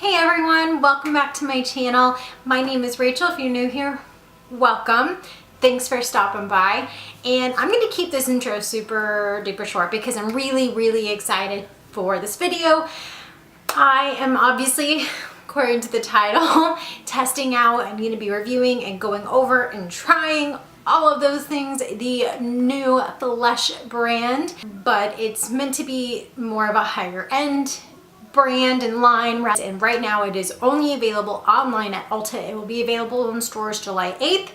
Hey everyone, welcome back to my channel. My name is Rachel. If you're new here, welcome. Thanks for stopping by. And I'm going to keep this intro super duper short because I'm really excited for this video. I am obviously, according to the title, testing out. I'm going to be reviewing and going over and trying all of those things, the new Fleshy brand, but it's meant to be more of a higher end brand and line, and right now it is only available online at Ulta. It will be available in stores July 8th,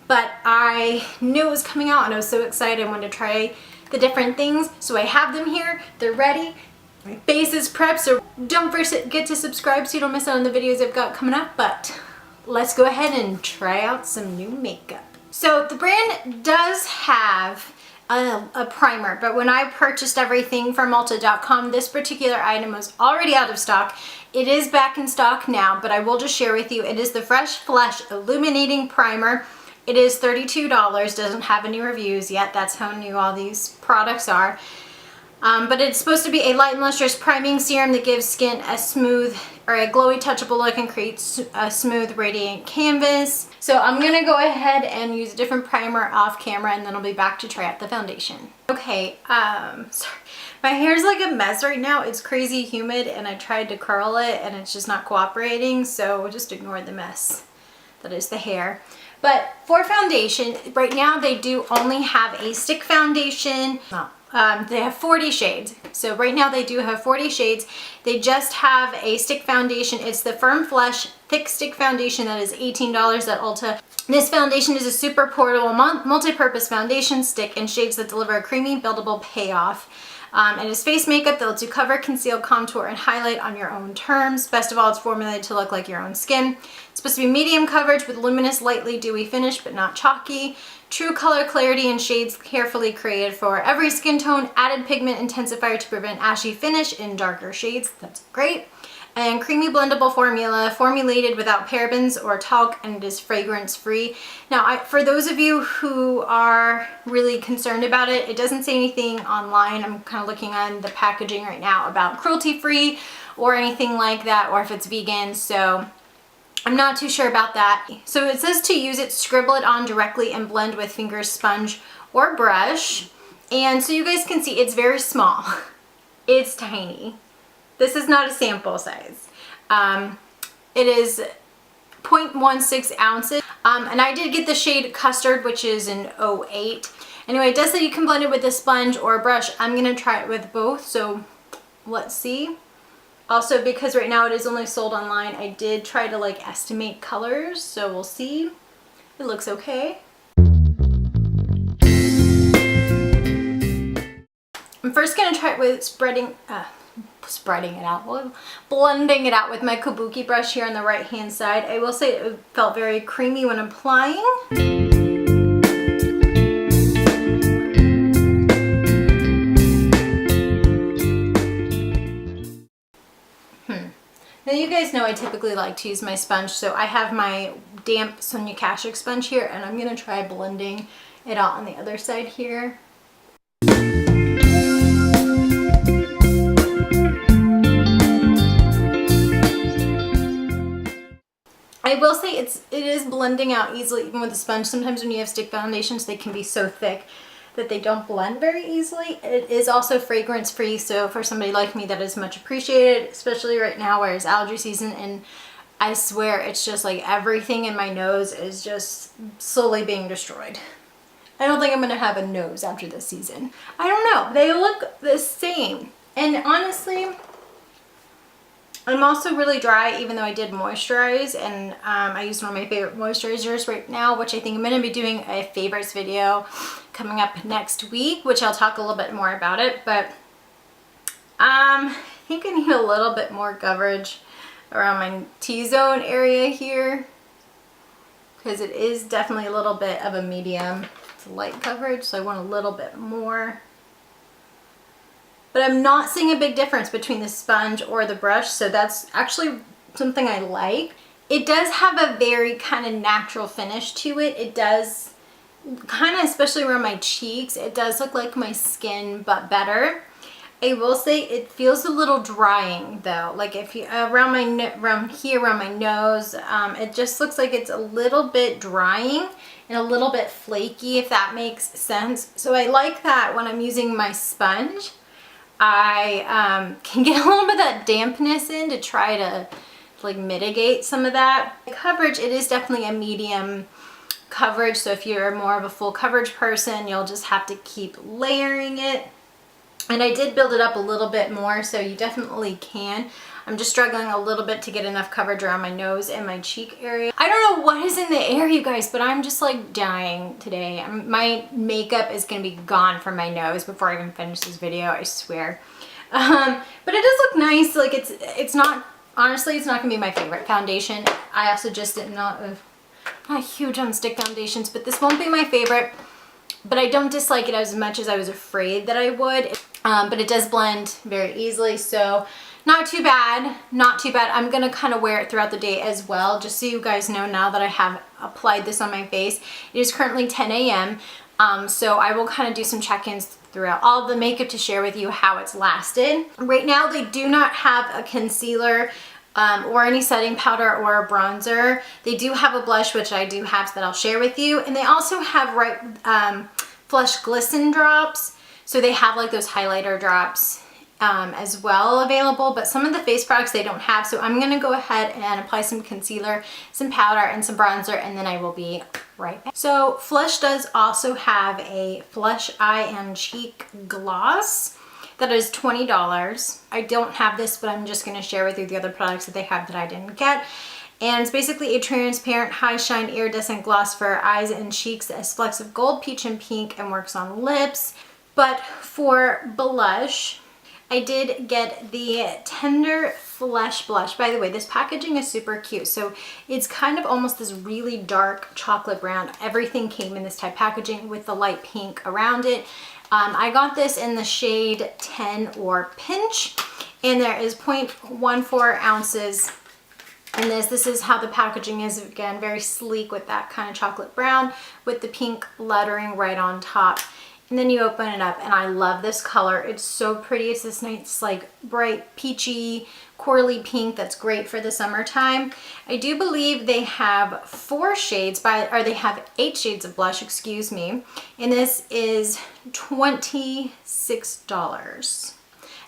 but I knew it was coming out and I was so excited. I wanted to try the different things, so I have them here. They're ready. My face is prepped, so don't forget to subscribe so you don't miss out on the videos I've got coming up, but let's go ahead and try out some new makeup. So the brand does have a primer, but when I purchased everything from Ulta.com, this particular item was already out of stock. It is back in stock now, but I will just share with you, it is the Fresh Flesh Illuminating Primer. It is $32, doesn't have any reviews yet. That's how new all these products are. But it's supposed to be a light and lustrous priming serum that gives skin a smooth or a glowy touchable look and creates a smooth radiant canvas. So I'm gonna go ahead and use a different primer off camera and then I'll be back to try out the foundation. Okay, sorry. My hair's like a mess right now. It's crazy humid and I tried to curl it and it's just not cooperating, so just ignore the mess that is the hair. But for foundation, right now they do only have a stick foundation. They have 40 shades. So right now they do have 40 shades. They just have a stick foundation. It's the Firm Flesh Thick Stick Foundation that is $18 at Ulta. This foundation is a super portable multi-purpose foundation stick in shades that deliver a creamy buildable payoff. It is face makeup that lets you cover, conceal, contour, and highlight on your own terms. Best of all, it's formulated to look like your own skin. It's supposed to be medium coverage with luminous, lightly dewy finish, but not chalky. True color clarity and shades carefully created for every skin tone. Added pigment intensifier to prevent ashy finish in darker shades. That's great. And creamy blendable formula, formulated without parabens or talc, and it is fragrance free. Now, for those of you who are really concerned about it, it doesn't say anything online. I'm kind of looking on the packaging right now about cruelty free or anything like that, or if it's vegan, so I'm not too sure about that. So it says to use it, scribble it on directly and blend with fingers, sponge, or brush. And so you guys can see it's very small. It's tiny. This is not a sample size. It is 0.16 ounces. And I did get the shade Custard, which is an 08. Anyway, it does say you can blend it with a sponge or a brush. I'm gonna try it with both, so let's see. Also, because right now it is only sold online, I did try to like estimate colors, so we'll see. It looks okay. I'm first gonna try it with blending it out with my kabuki brush here on the right hand side. I will say it felt very creamy when applying. Now you guys know I typically like to use my sponge, so I have my damp Sonia Kashuk sponge here, and I'm gonna try blending it out on the other side here. I will say it is blending out easily even with a sponge. Sometimes when you have stick foundations, they can be so thick that they don't blend very easily. It is also fragrance free, so for somebody like me, that is much appreciated, especially right now where it's allergy season, and I swear it's just like everything in my nose is just slowly being destroyed. I don't think I'm gonna have a nose after this season. I don't know, they look the same. And honestly, I'm also really dry, even though I did moisturize, and I used one of my favorite moisturizers right now, which I think I'm going to be doing a favorites video coming up next week, which I'll talk a little bit more about it, but I think I need a little bit more coverage around my T-zone area here, because it is definitely a little bit of a medium to light coverage, so I want a little bit more. But I'm not seeing a big difference between the sponge or the brush, so that's actually something I like. It does have a very kind of natural finish to it. It does kind of, especially around my cheeks, it does look like my skin, but better. I will say it feels a little drying though. Like if you around my nose, it just looks like it's a little bit drying and a little bit flaky, if that makes sense. So I like that when I'm using my sponge, I can get a little bit of that dampness in to try to like mitigate some of that. Coverage, it is definitely a medium coverage. So if you're more of a full coverage person, you'll just have to keep layering it. And I did build it up a little bit more, so you definitely can. I'm just struggling a little bit to get enough coverage around my nose and my cheek area. I don't know what is in the air, you guys, but I'm just like dying today. My makeup is gonna be gone from my nose before I even finish this video, I swear. But it does look nice. Like it's not, honestly, it's not gonna be my favorite foundation. I also just did not huge on stick foundations, but this won't be my favorite. But I don't dislike it as much as I was afraid that I would. But it does blend very easily, so not too bad, not too bad. I'm gonna kind of wear it throughout the day as well, just so you guys know now that I have applied this on my face. It is currently 10 a.m. So I will kind of do some check-ins throughout all of the makeup to share with you how it's lasted. Right now they do not have a concealer or any setting powder or a bronzer. They do have a blush, which I do have, so that I'll share with you. And they also have Flush Glisten drops. So they have like those highlighter drops as well available, but some of the face products they don't have. So I'm gonna go ahead and apply some concealer, some powder, and some bronzer, and then I will be right back. So Flush does also have a Flush Eye and Cheek Gloss that is $20. I don't have this, but I'm just gonna share with you the other products that they have that I didn't get. And it's basically a transparent high shine iridescent gloss for eyes and cheeks that has flecks of gold, peach, and pink and works on lips. But for blush, I did get the Tender Flesh blush. By the way, this packaging is super cute. So it's kind of almost this really dark chocolate brown. Everything came in this type packaging with the light pink around it. I got this in the shade 10 or Pinch, and there is 0.14 ounces in this. This is how the packaging is. Again, very sleek with that kind of chocolate brown with the pink lettering right on top. And then you open it up, and I love this color. It's so pretty. It's this nice, like, bright, peachy, corally pink that's great for the summertime. I do believe they have 4 shades, or they have 8 shades of blush, excuse me. And this is $26.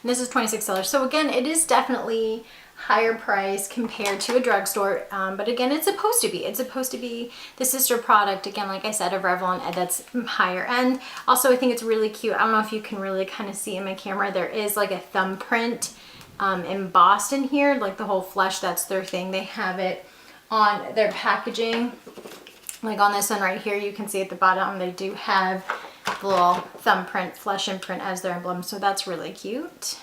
And this is $26. So again, it is definitely higher price compared to a drugstore, but again, it's supposed to be the sister product, again, like I said, of Revlon, and that's higher end. Also, I think it's really cute. I don't know if you can really kind of see in my camera, there is like a thumbprint embossed in here, like the whole Flush, that's their thing. They have it on their packaging, like on this one right here, you can see at the bottom they do have the little thumbprint, Flush imprint as their emblem, so that's really cute.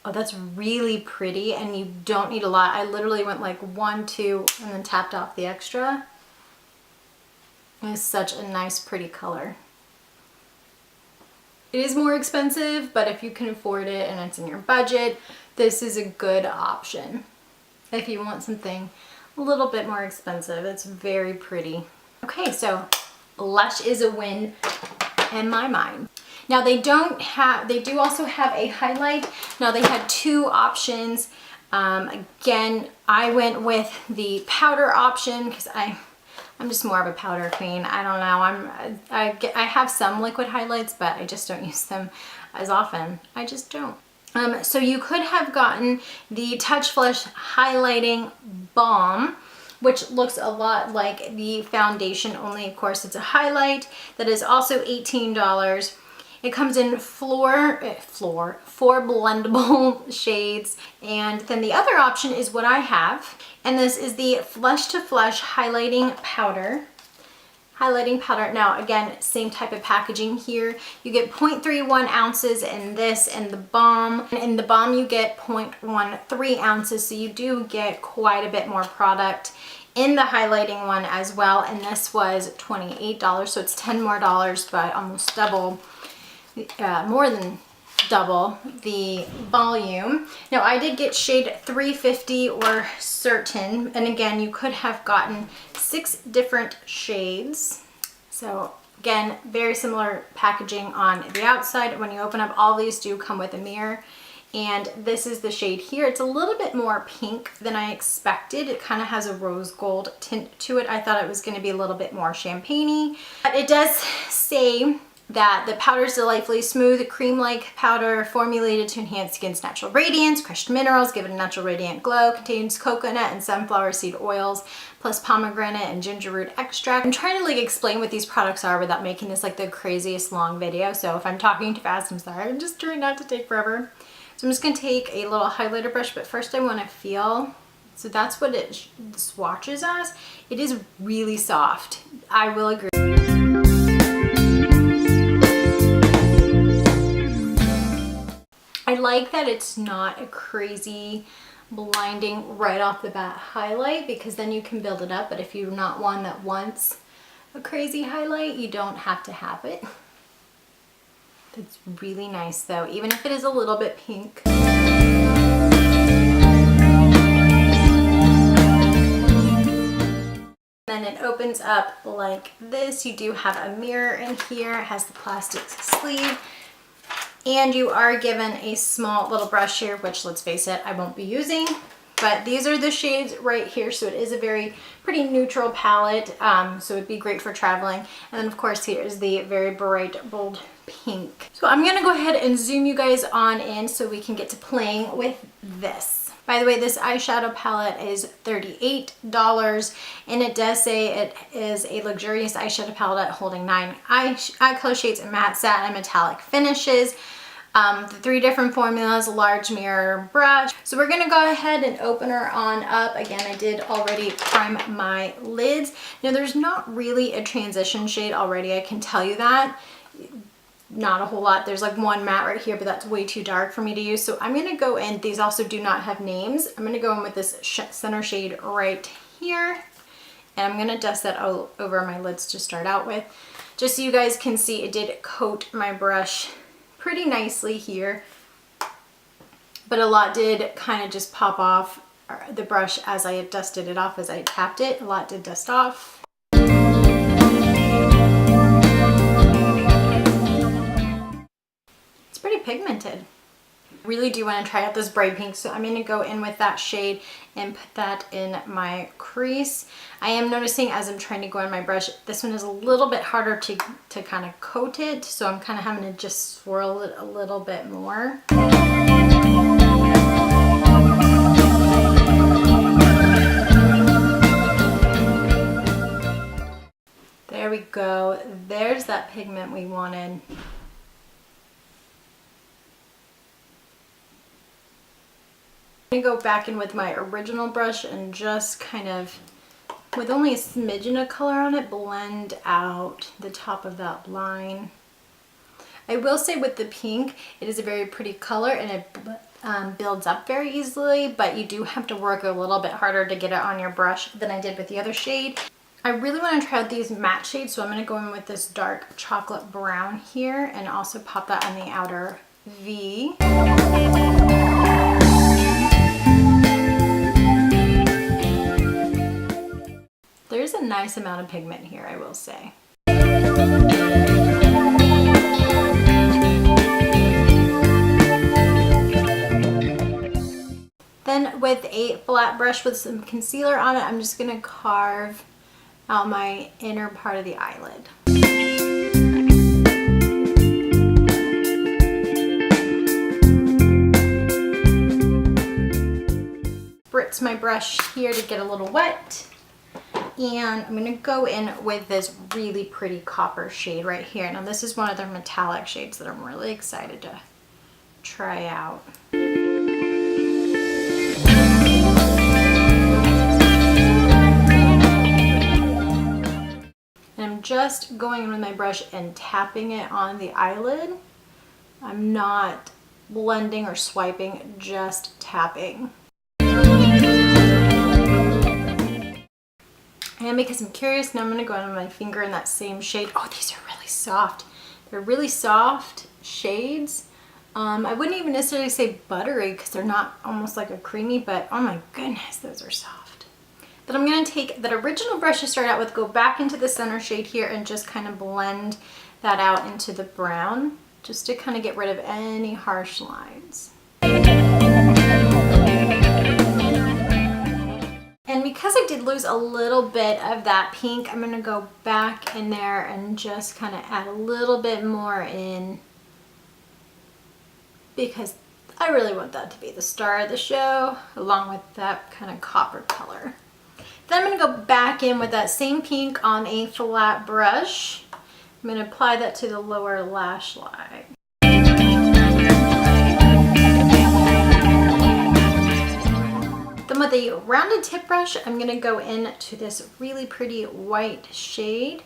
Oh, that's really pretty, and you don't need a lot. I literally went like 1, 2, and then tapped off the extra. It's such a nice, pretty color. It is more expensive, but if you can afford it and it's in your budget, this is a good option. If you want something a little bit more expensive, it's very pretty. Okay, so Lush is a win in my mind. Now they do also have a highlight. Now they had 2 options. Again, I went with the powder option because I'm just more of a powder queen. I don't know. I have some liquid highlights, but I just don't use them as often. I just don't. So you could have gotten the Touch Flush Highlighting Balm, which looks a lot like the foundation, only of course it's a highlight. That is also $18. It comes in 4 blendable shades. And then the other option is what I have. And this is the Flush to Flush Highlighting Powder. Now again, same type of packaging here. You get 0.31 ounces in this and the Balm. In the Balm you get 0.13 ounces, so you do get quite a bit more product in the highlighting one as well. And this was $28, so it's $10 more, but almost double. More than double the volume. Now I did get shade 350 or Certain, and again you could have gotten 6 different shades. So Again, very similar packaging on the outside. When you open up, all these do come with a mirror. And this is the shade here. It's a little bit more pink than I expected. It kind of has a rose gold tint to it. I thought it was going to be a little bit more champagne-y. But it does say that the powder is delightfully smooth, cream-like powder formulated to enhance skin's natural radiance. Crushed minerals give it a natural radiant glow. Contains coconut and sunflower seed oils, plus pomegranate and ginger root extract. I'm trying to like explain what these products are without making this like the craziest long video. So if I'm talking too fast, I'm sorry. I'm just trying not to take forever. So I'm just going to take a little highlighter brush, but first I want to feel. So that's what it swatches as. It is really soft. I will agree. I like that it's not a crazy blinding right off the bat highlight, because then you can build it up. But if you're not one that wants a crazy highlight, you don't have to have it. It's really nice though, even if it is a little bit pink. Then it opens up like this. You do have a mirror in here. It has the plastic sleeve. And you are given a small little brush here, which let's face it, I won't be using. But these are the shades right here. So it is a very pretty neutral palette. So it'd be great for traveling. And then of course here's the very bright, bold pink. So I'm gonna go ahead and zoom you guys on in so we can get to playing with this. By the way, this eyeshadow palette is $38, and it does say it is a luxurious eyeshadow palette holding 9 eye color shades and matte, satin, and metallic finishes. The 3 different formulas, large mirror brush. So we're gonna go ahead and open her on up. Again, I did already prime my lids. Now there's not really a transition shade already, I can tell you that. Not a whole lot. There's like one matte right here, but that's way too dark for me to use. So I'm going to go in. These also do not have names. I'm going to go in with this center shade right here. And I'm going to dust that all over my lids to start out with. Just so you guys can see, it did coat my brush pretty nicely here. But a lot did kind of just pop off the brush as I dusted it off, as I tapped it. A lot did dust off. Pretty pigmented. I really do want to try out this bright pink, so I'm going to go in with that shade and put that in my crease. I am noticing as I'm trying to go on my brush, this one is a little bit harder to kind of coat it, so I'm kind of having to just swirl it a little bit more. There we go. There's that pigment we wanted. I'm going to go back in with my original brush and just kind of, with only a smidgen of color on it, blend out the top of that line. I will say with the pink, it is a very pretty color and it builds up very easily, but you do have to work a little bit harder to get it on your brush than I did with the other shade. I really want to try out these matte shades, so I'm going to go in with this dark chocolate brown here and also pop that on the outer V. There's a nice amount of pigment here, I will say. Then with a flat brush with some concealer on it, I'm just going to carve out my inner part of the eyelid. Spritz my brush here to get a little wet. And I'm going to go in with this really pretty copper shade right here. Now this is one of their metallic shades that I'm really excited to try out. And I'm just going in with my brush and tapping it on the eyelid. I'm not blending or swiping, just tapping. And because I'm curious, now I'm going to go in with my finger in that same shade. Oh, these are really soft. They're really soft shades. I wouldn't even necessarily say buttery because they're not almost like a creamy, but oh my goodness, those are soft. Then I'm going to take that original brush I started out with, go back into the center shade here and just kind of blend that out into the brown, just to kind of get rid of any harsh lines. And because I did lose a little bit of that pink, I'm going to go back in there and just kind of add a little bit more in, because I really want that to be the star of the show, along with that kind of copper color. Then I'm going to go back in with that same pink on a flat brush. I'm going to apply that to the lower lash line. Then with a rounded tip brush, I'm going to go into this really pretty white shade,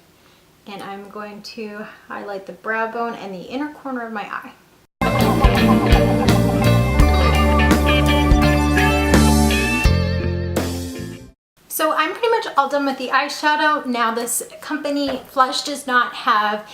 and I'm going to highlight the brow bone and the inner corner of my eye. So I'm pretty much all done with the eyeshadow. Now this company, Flesh, does not have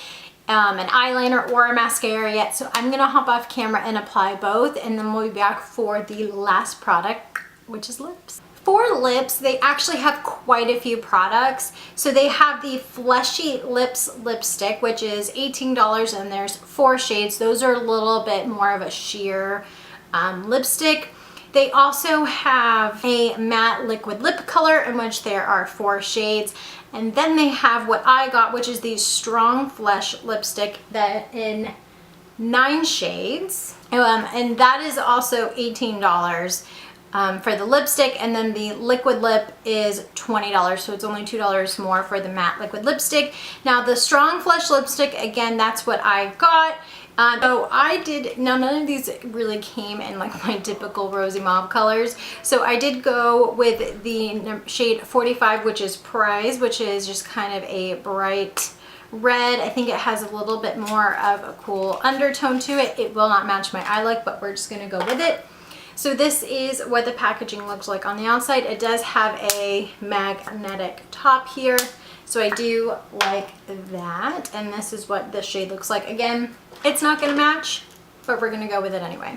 an eyeliner or a mascara yet, so I'm gonna hop off camera and apply both, and then we'll be back for the last product, which is lips. For lips, they actually have quite a few products. So they have the Fleshy Lips lipstick, which is $18, and there's 4 shades. Those are a little bit more of a sheer lipstick. They also have a matte liquid lip color, in which there are 4 shades. And then they have what I got, which is the Strong Flesh lipstick that in 9 shades. And that is also $18 for the lipstick. And then the liquid lip is $20. So it's only $2 more for the matte liquid lipstick. Now the Strong Flesh lipstick, again, that's what I got. So I did, now none of these really came in like my typical rosy mauve colors. So I did go with the shade 45, which is Prize, which is just kind of a bright red. I think it has a little bit more of a cool undertone to it. It will not match my eye look, but we're just gonna go with it. So this is what the packaging looks like on the outside. It does have a magnetic top here. So I do like that, and this is what the shade looks like. Again, it's not gonna match, but we're gonna go with it anyway.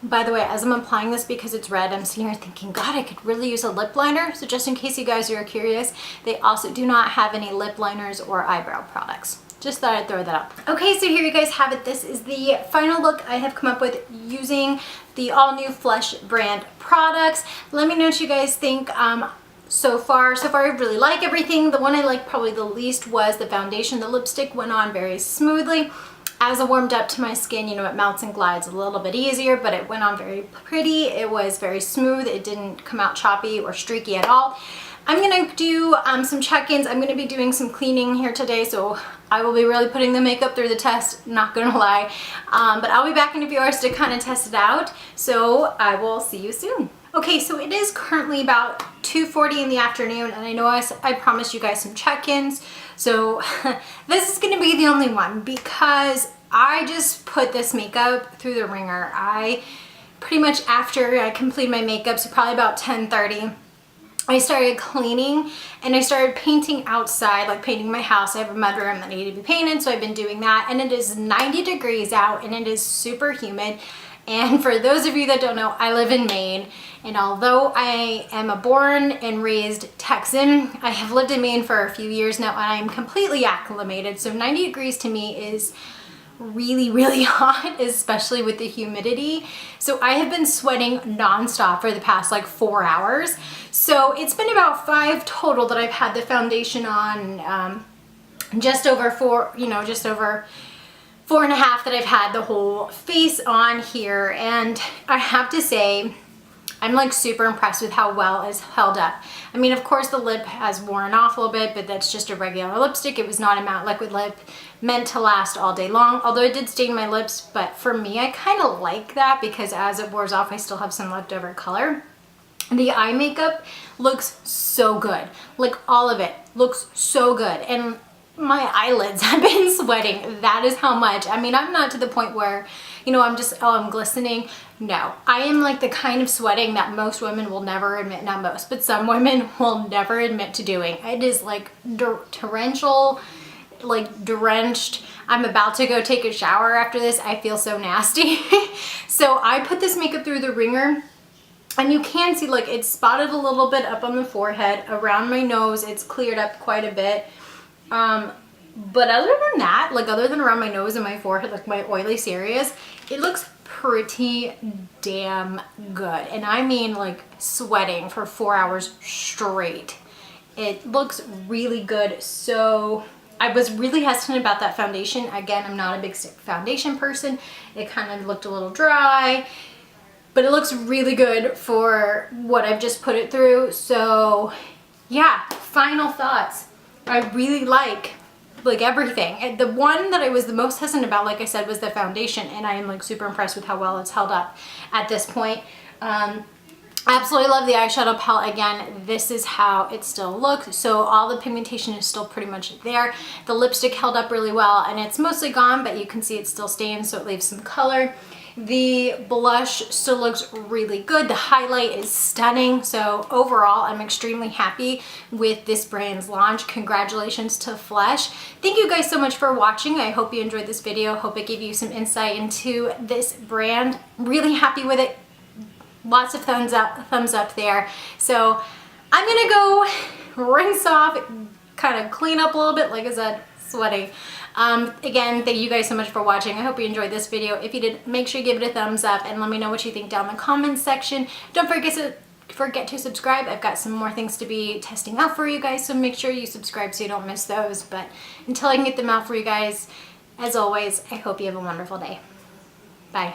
By the way, as I'm applying this, because it's red, I'm sitting here thinking, God, I could really use a lip liner. So just in case you guys are curious, they also do not have any lip liners or eyebrow products. Just thought I'd throw that up. Okay, so here you guys have it. This is the final look I have come up with using the all new Flesh brand products. Let me know what you guys think. So far I really like everything. The one I like probably the least was the foundation. The lipstick went on very smoothly. As it warmed up to my skin, you know, it melts and glides a little bit easier, but it went on very pretty. It was very smooth. It didn't come out choppy or streaky at all. I'm gonna do some check-ins. I'm gonna be doing some cleaning here today, so I will be really putting the makeup through the test, not gonna lie. But I'll be back in a few hours to kind of test it out, so I will see you soon. Okay, so it is currently about 2:40 in the afternoon, and I know I promised you guys some check-ins, so this is gonna be the only one because I just put this makeup through the ringer. I pretty much, after I completed my makeup, so probably about 10:30, I started cleaning and I started painting outside, like painting my house. I have a mudroom that needed to be painted, so I've been doing that, and it is 90 degrees out and it is super humid. And for those of you that don't know, I live in Maine, and although I am a born and raised Texan, I have lived in Maine for a few years now and I am completely acclimated. So 90 degrees to me is really, really hot, especially with the humidity. So I have been sweating nonstop for the past like 4 hours. So it's been about 5 total that I've had the foundation on, just over 4, you know, just over 4.5 that I've had the whole face on here. And I have to say, I'm like super impressed with how well it's held up. I mean, of course the lip has worn off a little bit, but that's just a regular lipstick. It was not a matte liquid lip meant to last all day long, although it did stain my lips. But for me, I kind of like that because as it wears off, I still have some leftover color. The eye makeup looks so good. Like all of it looks so good. And my eyelids have been sweating. That is how much. I mean, I'm not to the point where, you know, I'm just, oh, I'm glistening. No, I am like the kind of sweating that most women will never admit, not most, but some women will never admit to doing. It is like torrential like drenched. I'm about to go take a shower after this. I feel so nasty. So I put this makeup through the wringer, and you can see like it's spotted a little bit up on the forehead, around my nose. It's cleared up quite a bit. But other than that, like other than around my nose and my forehead, like my oily areas, it looks pretty damn good. And I mean like sweating for 4 hours straight. It looks really good. So I was really hesitant about that foundation. Again, I'm not a big stick foundation person. It kind of looked a little dry, but it looks really good for what I've just put it through. So yeah, final thoughts. I really like everything. And the one that I was the most hesitant about, like I said, was the foundation, and I am like super impressed with how well it's held up at this point. Absolutely love the eyeshadow palette. Again, this is how it still looks. So all the pigmentation is still pretty much there. The lipstick held up really well, and it's mostly gone, but you can see it still stains, so it leaves some color. The blush still looks really good. The highlight is stunning. So overall, I'm extremely happy with this brand's launch. Congratulations to Flesh. Thank you guys so much for watching. I hope you enjoyed this video. Hope it gave you some insight into this brand. Really happy with it. Lots of thumbs up there. So I'm gonna go rinse off, kind of clean up a little bit, like I said, sweaty. Again, thank you guys so much for watching. I hope you enjoyed this video. If you did, make sure you give it a thumbs up and let me know what you think down in the comments section. Don't forget to subscribe. I've got some more things to be testing out for you guys, so make sure you subscribe so you don't miss those. But until I can get them out for you guys, as always, I hope you have a wonderful day. Bye.